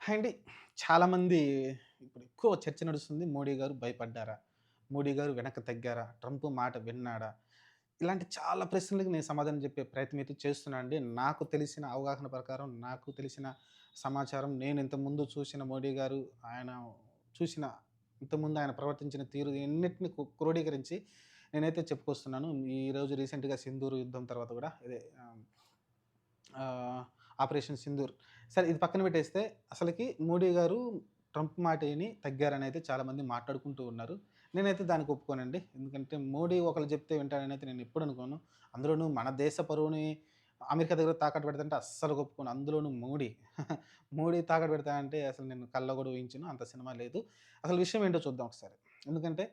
అండి చాలామంది ఇప్పుడు ఎక్కువ చర్చ నడుస్తుంది. మోడీ గారు భయపడ్డారా? మోడీ గారు వెనక్కి తగ్గారా? ట్రంప్ మాట విన్నాడా? ఇలాంటి చాలా ప్రశ్నలకి నేను సమాధానం చెప్పే ప్రయత్నం అయితే చేస్తున్నా అండి. నాకు తెలిసిన అవగాహన ప్రకారం, నాకు తెలిసిన సమాచారం, నేను ఇంతకుముందు చూసిన మోడీ గారు, ఆయన చూసిన ఇంతకుముందు ఆయన ప్రవర్తించిన తీరు ఎన్నిటిని క్రోడీకరించి నేనైతే చెప్పుకొస్తున్నాను. ఈరోజు రీసెంట్‌గా సింధూర్ యుద్ధం తర్వాత కూడా ఇదే ఆహ్, ఆపరేషన్ సింధూర్. సరే ఇది పక్కన పెట్టేస్తే అసలకి మోడీ గారు ట్రంప్ మాట ఇని తగ్గారనైతే చాలామంది మాట్లాడుకుంటూ ఉన్నారు. నేనైతే దానికి ఒప్పుకోనండి. ఎందుకంటే మోడీ ఒకళ్ళు చెప్తే వింటాడనైతే నేను ఎప్పుడు అనుకోను. అందులోనూ మన దేశ పరువుని అమెరికా దగ్గర తాకట్టు పెడతంటే అస్సలు ఒప్పుకోను. అందులోనూ మోడీ. మోడీ తాకట్టు పెడతానంటే అసలు నేను కల్లో కూడా ఊహించను. అంత సినిమా లేదు. అసలు విషయం ఏంటో చూద్దాం ఒకసారి. ఎందుకంటే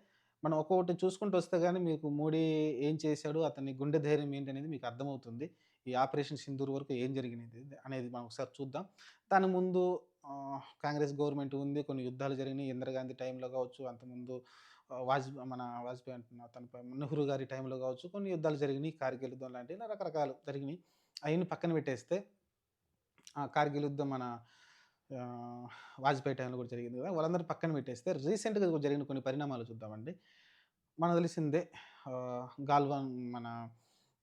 మనం ఒక్కొక్కటి చూసుకుంటూ వస్తే గాని మీకు మోడీ ఏం చేశాడు? అతని గుండె ధైర్యం ఏంటనేది మీకు అర్థమవుతుంది. ఈ ఆపరేషన్ సింధూర్ వరకు ఏం జరిగినది అనేది మనం ఒకసారి చూద్దాం. దాని ముందు కాంగ్రెస్ గవర్నమెంట్ ఉంది. కొన్ని యుద్ధాలు జరిగినాయి. ఇందిరాగాంధీ టైంలో కావచ్చు, అంతకుముందు మన వాజ్పేయి అంటున్నా అతని నెహ్రూ గారి టైంలో కావచ్చు, కొన్ని యుద్ధాలు జరిగినాయి. కార్గిల్ యుద్ధం లాంటివి ఇలా రకరకాలు జరిగినాయి. అయన్నీ పక్కన పెట్టేస్తే కార్గిల్ యుద్ధం మన ఆహ్, వాజ్పేయి టైంలో కూడా జరిగింది కదా! వాళ్ళందరూ పక్కన పెట్టేస్తే రీసెంట్‌గా జరిగిన కొన్ని పరిణామాలు చూద్దామండి. మనకు తెలిసిందే గాల్వాన్ మన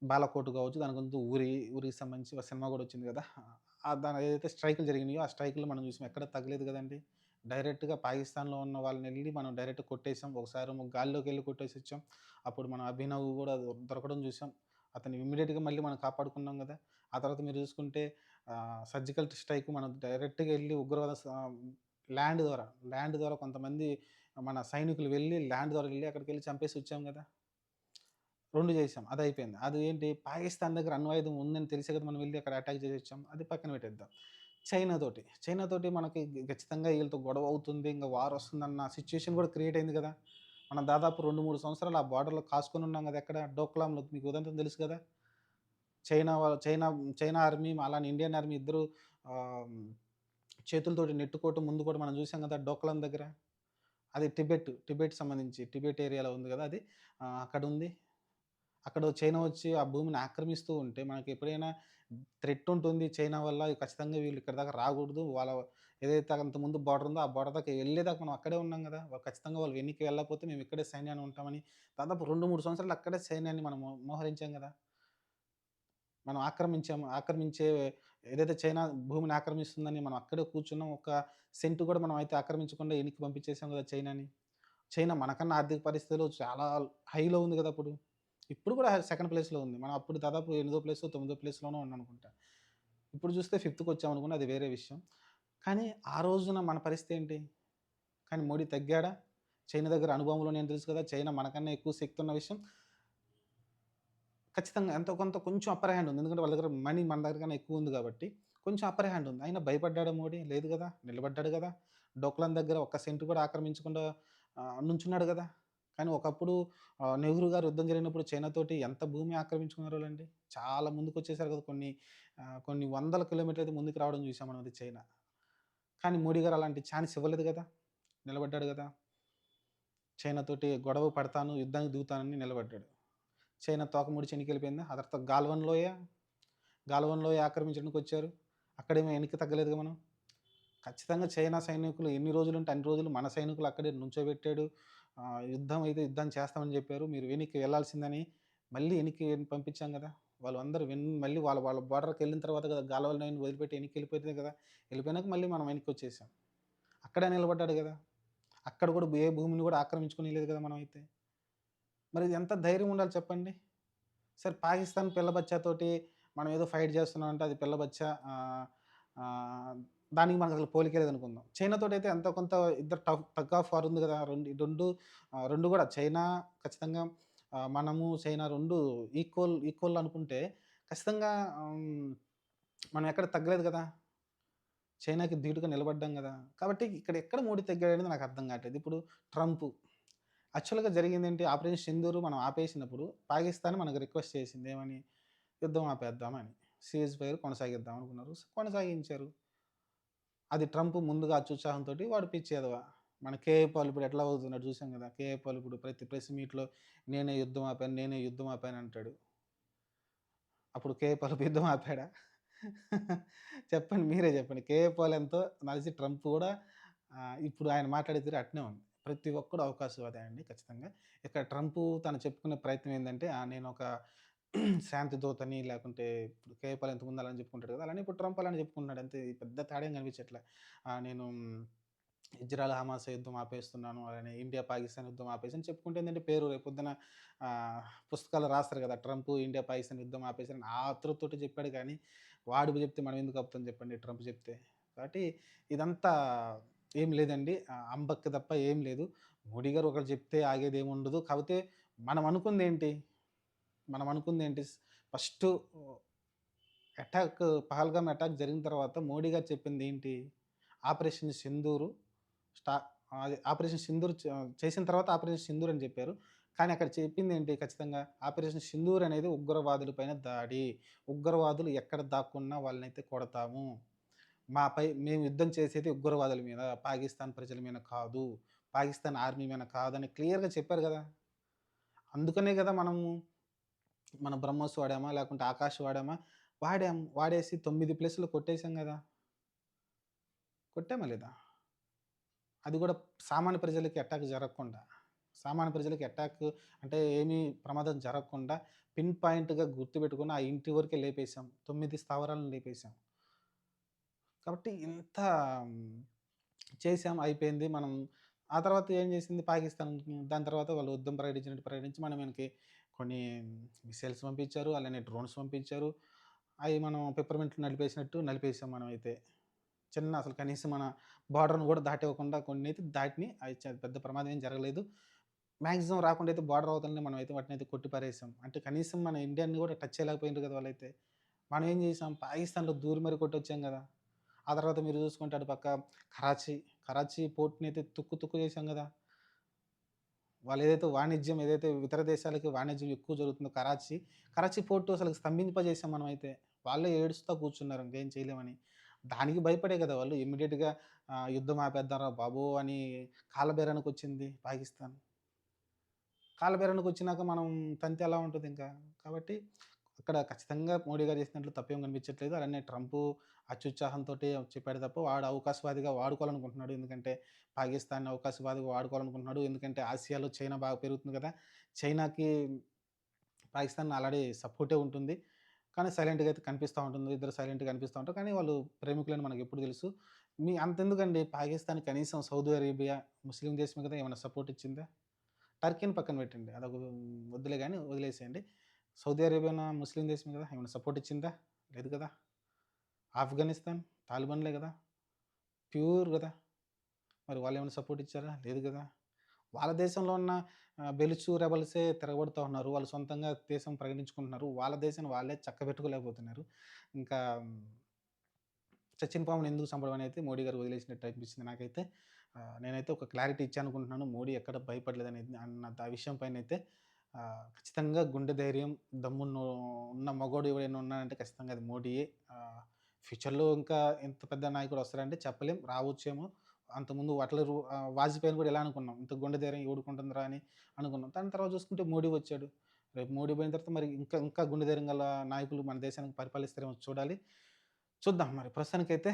బాలకోట్ కావచ్చు, దానికి ముందు ఊరికి సంబంధించి ఒక సినిమా కూడా వచ్చింది కదా! దాని ఏదైతే స్ట్రైకులు జరిగినాయో, ఆ స్ట్రైకుల్లో మనం చూసాం. ఎక్కడ తగ్గలేదు కదండీ! డైరెక్ట్‌గా పాకిస్తాన్‌లో ఉన్న వాళ్ళనెళ్లి మనం డైరెక్ట్‌గా కొట్టేసాం. ఒకసారేమో గాల్లోకెళ్ళి కొట్టేసొచ్చాం. అప్పుడు మన అభినవ్ కూడా దొరకడం చూసాం. అతన్ని ఇమ్మీడియేట్‌గా మళ్ళీ మనం కాపాడుకున్నాం గదా! ఆ తర్వాత మీరు చూసుకుంటే సర్జికల్ స్ట్రైక్ మనం డైరెక్ట్‌గా ఎళ్లి ఉగ్రవాద ల్యాండ్ ద్వారా కొంతమంది మన సైనికులు వెళ్లి ల్యాండ్ ద్వారా ఎళ్లి అక్కడికెళ్లి చంపేసి వచ్చాం గదా! 2 చేసాం. అదయిపోయింది. అది ఏంటి పాకిస్తాన్ దగ్గర అణ్వాయుధం ఉందని తెలిసే కదా మనం వెళ్లి అక్కడ అటాక్ చేసొచ్చాం. అది పక్కన పెట్టేద్దాం. చైనాతోటి మనకి ఖచ్చితంగా ఈళ్ళతో గొడవ అవుతుంది. ఇంక వార్ వస్తుందన్న సిట్యుయేషన్ కూడా క్రియేట్ అయింది గదా! మనం దాదాపు 2, 3 సంవత్సరాలు ఆ బోర్డర్‌లో కాసుకొని ఉన్నాం గదా! ఎక్కడ డోక్లాంలో మీకు ఉదంతం తెలుసు గదా! చైనా వాళ్ళ చైనా చైనా ఆర్మీ, అలానే ఇండియన్ ఆర్మీ ఇద్దరు ఆహ్, చేతులతోటి నెట్టుకోవటం ముందు కూడా మనం చూసాం గదా! డోక్లాం దగ్గర. అది టిబెట్ సంబంధించి టిబెట్ ఏరియాలో ఉంది గదా! అది. అక్కడుంది. అక్కడ చైనా వచ్చి ఆ భూమిని ఆక్రమిస్తూ ఉంటే మనకెప్పుడైనా థ్రెట్ ఉంటుంది చైనా వల్ల ఖచ్చితంగా వీళ్ళు ఇక్కడి దాకా రాకూడదు. ఏదైతే అంతకుముందు బోర్డర్ ఉందో ఆ బోర్డర్ దాకా ఎళ్ళేదాకా మనం అక్కడే ఉన్నాం గదా! ఖచ్చితంగా వాళ్ళు వెనక్కి వెళ్ళకపోతే మేము ఇక్కడే సైన్యాన్ని ఉంటామని దాదాపు 2, 3 సంవత్సరాలు అక్కడే సైన్యాన్ని మనం మోహరించాం గదా! మనం ఆక్రమించే ఏదైతే చైనా భూమిని ఆక్రమిస్తుందని మనం అక్కడే కూర్చున్నాం. ఒక సెంట్ కూడా మనం అయితే ఆక్రమించకుండా ఎనక్కి పంపించేసాం గదా చైనాని. చైనా మనకన్నా ఆర్థిక పరిస్థితిలో చాలా హైలో ఉంది గదా! అప్పుడు. ఇప్పుడు కూడా సెకండ్ ప్లేస్‌లో ఉంది. మనం అప్పుడు దాదాపు ఎనిమిదో ప్లేసో, తొమ్మిదో ప్లేస్‌లోనో ఉన్నామనుకుంటా. ఇప్పుడు చూస్తే ఫిఫ్త్‌కొచ్చామనుకోండి అది వేరే విషయం. కానీ ఆ రోజున మన పరిస్థితి ఏంటి? కానీ మోడీ తగ్గాడా? చైనా దగ్గర అణుబాంబులు ఉన్నాయని తెలుసు కదా! చైనా మనకన్నా ఎక్కువ శక్తి ఉన్న విషయం ఖచ్చితంగా ఎంతో కొంత కొంచెం అప్పర్ హ్యాండ్ ఉంది. ఎందుకంటే వాళ్ళ దగ్గర మనీ మన దగ్గర కన్నా ఎక్కువ ఉంది కాబట్టి, కొంచెం అప్పర్ హ్యాండ్ ఉంది. అయినా భయపడ్డాడా మోడీ? లేదు గదా! నిలబడ్డాడు గదా! డోక్లాం దగ్గర ఒక్క సెంట్ కూడా ఆక్రమించకుండా నుంచున్నాడు గదా! కానీ ఒకప్పుడు నెహ్రూ గారు యుద్ధం జరిగినప్పుడు చైనాతోటి ఎంత భూమి ఆక్రమించుకున్నారోళ్ళండి. చాలా ముందుకొచ్చేసారు గదా! కొన్ని వందల కిలోమీటర్లయితే ముందుకు రావడం చూసాం మనం అది చైనా. కానీ మోడీ గారు అలాంటి ఛాన్స్ ఇవ్వలేదు గదా! నిలబడ్డాడు గదా! చైనాతోటి గొడవ పడతాను, యుద్ధానికి దిగుతానని నిలబడ్డాడు. చైనా తోక ముడిచి ఎనక్కెళ్ళిపోయిందా? ఆ తర్వాత గాల్వన్ లోయ ఆక్రమించడానికొచ్చారు. అక్కడేమో ఎనక్కి తగ్గలేదుగా మనం. ఖచ్చితంగా చైనా సైనికులు ఎన్ని రోజులుంటే అన్ని రోజులు మన సైనికులు అక్కడే నుంచోబెట్టాడు. యుద్ధం అయితే యుద్ధం చేస్తామని జెప్పారు. మీరు వెనక్కి వెళ్ళాల్సిందని మళ్ళీ ఎనక్కి పంపించాం గదా! వాళ్ళందరూ మళ్ళీ వాళ్ళ వాళ్ళ బోర్డర్‌కెళ్ళిన తర్వాత గదా! గాల్వన్ లైన్ వదిలిపెట్టి ఎనక్కి ఎళ్ళిపోతేనే గదా! ఎళ్ళిపోయినాక మళ్ళీ మనం వెనక్కొచ్చేసాం. అక్కడే నిలబడ్డాడు గదా! అక్కడ గూడా ఏ భూమిని గూడా ఆక్రమించుకోనీయలేదు గదా మనమైతే. మరి ఎంత ధైర్యం ఉండాలి చెప్పండి? సరే పాకిస్తాన్ పిల్ల బచ్చాతోటి మనం ఏదో ఫైట్ చేస్తున్నాం అంటే అది పిల్ల బచ్చా ఆహ్, దానికి మనకసలు పోలికే లేదనుకుందాం. చైనాతోటైతే ఎంతో కొంత ఇద్దరు టగ్ ఆఫ్ వార్ ఉంది గదా! 2 గూడా చైనా ఖచ్చితంగా మనము చైనా 2 ఈక్వల్ అనుకుంటే ఖచ్చితంగా మనం ఎక్కడ తగ్గలేదు గదా! చైనాకి ధీటుగా నిలబడ్డాం గదా! కాబట్టి ఇక్కడ ఎక్కడ మోడీ తగ్గాడనేది నాకు అర్థం కావట్లేదు. ఇప్పుడు ట్రంప్ యాక్చువల్‌గా జరిగిందేంటి ఆపరేషన్ సింధూర్ మనం ఆపేసినప్పుడు పాకిస్తాన్ మనకు రిక్వెస్ట్ చేసింది ఏమని? యుద్ధం ఆపేద్దామని. సీజ్ ఫైర్ కొనసాగిద్దాం అనుకున్నారు. కొనసాగించారు. అది ట్రంప్ ముందుగా అత్యుత్సాహంతోటి వాడు పిచ్చి ఎదవ. మన కేఏ పాల్ ఇప్పుడు ఎట్లా అవుతున్నాడు చూసాం గదా! కేఏ పాల్ ఇప్పుడు ప్రతి ప్రెస్ మీట్‌లో నేనే యుద్ధం ఆపాను అంటాడు. అప్పుడు కేఏ పాల్ యుద్ధం ఆపాడా? చెప్పండి. మీరే చెప్పండి. కేఏ పాలెంతో నాకు తెలిసి ట్రంప్ కూడా ఇప్పుడు ఆయన మాట్లాడే తీరు అట్నే ఉంది. ప్రతి ఒక్కడు అవకాశవాదే అండి ఖచ్చితంగా. ఇక్కడ ట్రంపు తను చెప్పుకునే ప్రయత్నం ఏందంటే, నేనొక శాంతి దూతని లేకుంటే ఇప్పుడు కేఏ పాల్ ఇంతకుముందు అలానే చెప్పుకుంటాడు కదా! అలానే ఇప్పుడు ట్రంప్ అలానే చెప్పుకుంటున్నాడు అంతే. పెద్ద తేడా ఏం కనిపించట్లే. నేను ఇజ్రాయెల్, హమాస్ యుద్ధం ఆపేస్తున్నాను. అలానే ఇండియా, పాకిస్తాన్ యుద్ధం ఆపేసి అని చెప్పుకుంటే ఏందంటే పేరు రేపొద్దున పుస్తకాల్లో రాస్తారు కదా! ట్రంప్ ఇండియా, పాకిస్తాన్ యుద్ధం ఆపేసారని ఆ ఆతృతతోటి చెప్పాడు కానీ, వాడు చెప్తే మనం ఎందుకు ఆపుతాం చెప్పండి ట్రంప్ చెప్తే. కాబట్టి ఇదంతా ఏం లేదండి. అంబక్క తప్ప ఏం లేదు. మోడీ గారు ఒకటి చెప్తే ఆగేదేముండదు. కాపోతే మనం అనుకుందేంటి? మనం అనుకుందేంటి? ఫస్టు పహల్గామ్ అటాక్ జరిగిన తర్వాత మోడీ గారు చెప్పిందేంటి? ఆపరేషన్ సింధూరు స్టా అది ఆపరేషన్ సింధూర్ చేసిన తర్వాత ఆపరేషన్ సింధూర్ అని చెప్పారు. కానీ అక్కడ చెప్పిందేంటి ఖచ్చితంగా? ఆపరేషన్ సింధూర్ అనేది ఉగ్రవాదుల పైన దాడి. ఉగ్రవాదులు ఎక్కడ దాక్కున్నా వాళ్ళనైతే కొడతాము. మేము యుద్ధం చేసేది ఉగ్రవాదుల మీద, పాకిస్తాన్ ప్రజల మీద కాదు. పాకిస్తాన్ ఆర్మీ మీద కాదని క్లియర్‌గా చెప్పారు గదా! అందుకనే గదా మనం బ్రహ్మోస్ వాడామా? లేకుంటే ఆకాష్ వాడామా? వాడాం. వాడేసి 9 ప్లేస్‌లు కొట్టేసాం గదా! కొట్టామా లేదా? అది గూడా సామాన్య ప్రజలకి అటాక్ జరగకుండా. సామాన్య ప్రజలకి అటాక్ అంటే ఏమీ ప్రమాదం జరగకుండా పిన్ పాయింట్‌గా గుర్తుపెట్టుకొని ఆ ఇంటి వరకే లేపేసాం. 9 స్థావరాలను లేపేసాం. కాబట్టి ఇంత చేసాం అయిపోయింది. ఆ తర్వాత ఏం చేసింది పాకిస్తాన్ దాని తర్వాత వాళ్ళు యుద్ధం ప్రకటించినట్టు ప్రకటించి మన మీదకి కొన్ని మిసైల్స్ పంపించారు. అలానే డ్రోన్స్ పంపించారు. అయి మనం పిప్పర్‌మెంట్‌లో నలిపేసినట్టు నలిపేసాం మనమైతే. అసలు కనీసం మన బోర్డర్‌ని గూడా దాటివ్వకుండా కొన్నైతే దాటినియి. అయి పెద్ద ప్రమాదం ఏం జరగలేదు. మాక్సిమం రాకుండా అయితే బోర్డర్ అవతలనే మనమైతే వాటినైతే కొట్టి పారేసాం. అంటే కనీసం మన ఇండియాని గూడా టచ్ చేయలేకపోయిండ్రు గదా! వాళ్ళైతే. మనం ఏం చేసాం పాకిస్తాన్‌లో దూరి మరి కొట్టొచ్చాం గదా! ఆ తర్వాత మీరు చూసుకుంటే అటు పక్క కరాచీ, కరాచీ పోర్ట్‌నయితే తుక్కు తుక్కు చేశాం గదా! వాళ్ళేదైతే వాణిజ్యం ఏదైతే ఇతర దేశాలకి వాణిజ్యం ఎక్కువ జరుగుతుందో కరాచీ, కరాచీ పోర్ట్ అసలు స్తంభింపజేసాం మనమైతే. వాళ్ళే ఏడుస్తా కూర్చున్నారు ఇంకేం చేయలేమని. దానికి భయపడే గదా! వాళ్ళు ఇమ్మీడియేట్‌గా యుద్ధం ఆపేద్దాంరా బాబు అని కాలబేరానికొచ్చింది పాకిస్తాన్. కాలబేరానికొచ్చినాక మనం తంతే ఎలా ఉంటదింకా. కాబట్టి అక్కడ ఖచ్చితంగా మోడీ గారు చేసినట్లు తప్పేం కనిపించట్లేదు. అలానే ట్రంపు అత్యుత్సాహంతోటి చెప్పాడు తప్ప వాడు అవకాశవాదిగా వాడుకోవాలనుకుంటున్నాడు. ఎందుకంటే పాకిస్తాన్‌ని అవకాశవాదిగా వాడుకోవాలనుకుంటున్నాడు. ఎందుకంటే ఆసియాలో చైనా బాగా పెరుగుతుంది కదా! చైనాకి పాకిస్తాన్ ఆల్రెడీ సపోర్టే ఉంటుంది. కానీ సైలెంట్‌గా అయితే కనిపిస్తా ఉంటుంది. ఇద్దరు సైలెంట్‌గా కనిపిస్తా ఉంటారు. కానీ వాళ్ళు ప్రేమికులని మనకెప్పుడు తెలుసు. అంతెందుకండి పాకిస్తాన్ కనీసం సౌదీ అరేబియా ముస్లిం దేశమే కదా! ఏమన్నా సపోర్ట్ ఇచ్చిందా? టర్కీని పక్కన పెట్టండి. వద్దులే గాని వదిలేసేయండి. సౌదీ అరేబియానా ముస్లిం దేశమే గదా! ఏమన్నా సపోర్ట్ ఇచ్చిందా? లేదు కదా! ఆఫ్ఘనిస్తాన్ తాలిబాన్‌లే గదా! ప్యూర్ గదా! మరి వాళ్ళేమైనా సపోర్ట్ ఇచ్చారా? లేదు గదా! వాళ్ళ దేశంలో ఉన్న బెలుచు రెబెల్సే తిరగబడుతా ఉన్నారు. వాళ్ళు సొంతంగా దేశం ప్రకటించుకుంటున్నారు. వాళ్ళ దేశాన్ని వాళ్ళే చక్కబెట్టుకోలేకపోతున్నారు. ఇంకా చచ్చిన పాముని ఎందుకు చంపడం అనైతే మోడీ గారు వదిలేసినట్టు అనిపించింది నాకైతే. నేనైతే ఒక క్లారిటీ ఇచ్చాననుకుంటున్నాను. మోడీ ఎక్కడ భయపడలేదనేది ఆ విషయం పైనైతే ఖచ్చితంగా గుండె ధైర్యం, ఉన్న మగోడు ఎవడైనా ఉన్నాడంటే ఖచ్చితంగా అది మోడీయే. ఫ్యూచర్‌లో ఇంకా ఎంత పెద్ద నాయకుడు వస్తాడంటే చెప్పలేం. రావచ్చేమో. అంతకుముందు వాజ్పేయిని కూడా ఇలా అనుకున్నాం. ఇంత గుండె ధైర్యం ఎవడికుంటుందిరా అని అనుకున్నాం. దాని తర్వాత చూసుకుంటే మోడీ వచ్చాడు. రేపు మోడీ పోయిన తర్వాత మరి ఇంకా ఇంకా గుండె ధైర్యం గల నాయకులు మన దేశానికి పరిపాలిస్తారేమో చూడాలి. చూద్దాం మరి ప్రస్తుతానికైతే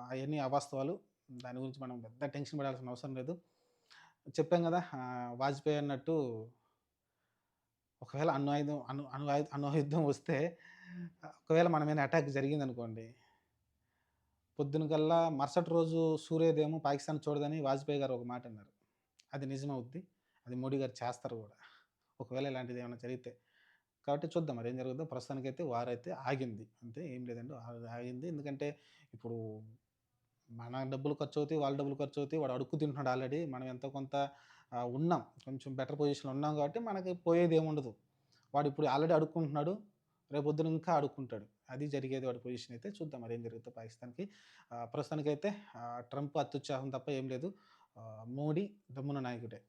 అయన్నీ అవాస్తవాలు. దాని గురించి మనం పెద్ద టెన్షన్ పడాల్సిన అవసరం లేదు. చెప్పాం గదా! వాజ్పేయి అన్నట్టు ఒకవేళ అణు ఆయుధం అణు అణు ఆయుధ అణుయుద్ధం వస్తే ఒకవేళ మన మీద అటాక్ జరిగిందనుకోండి, పొద్దున కల్లా మరుసటి రోజు సూర్యోదయం పాకిస్తాన్ చూడదని వాజ్పేయి గారు ఒక మాటన్నారు. అది నిజమవుద్ది. అది మోడీ గారు చేస్తారు గూడా. ఒకవేళ ఇలాంటిదేమన్నా జరిగితే. కాబట్టి చూద్దాం మరేం జరుగుద్దో. ప్రస్తుతానికైతే వారైతే ఆగింది. అంతే ఏం లేదండి. ఆగింది. ఎందుకంటే ఇప్పుడు మన డబ్బులు ఖర్చవుతాయి, వాళ్ళ డబ్బులు ఖర్చవుతాయి. వాడు అడుక్కు తింటున్నాడు ఆల్రెడీ. మనం ఎంతో కొంత ఉన్నాం. కొంచెం బెటర్ పొజిషన్‌లో ఉన్నాం కాబట్టి మనకి పోయేదేముండదు. వాడిప్పుడు ఆల్రెడీ అడుక్కుంటున్నాడు. రేపొద్దున ఇంకా అడుక్కుంటాడు. అది జరిగేది వాడి పొజిషన్ అయితే. చూద్దాం మరేం జరుగుద్దో పాకిస్తాన్‌కి. ప్రస్తుతానికైతే ట్రంప్ అత్యుత్సాహం తప్ప ఏం లేదు. మోడీ దమ్మున నాయకుడే.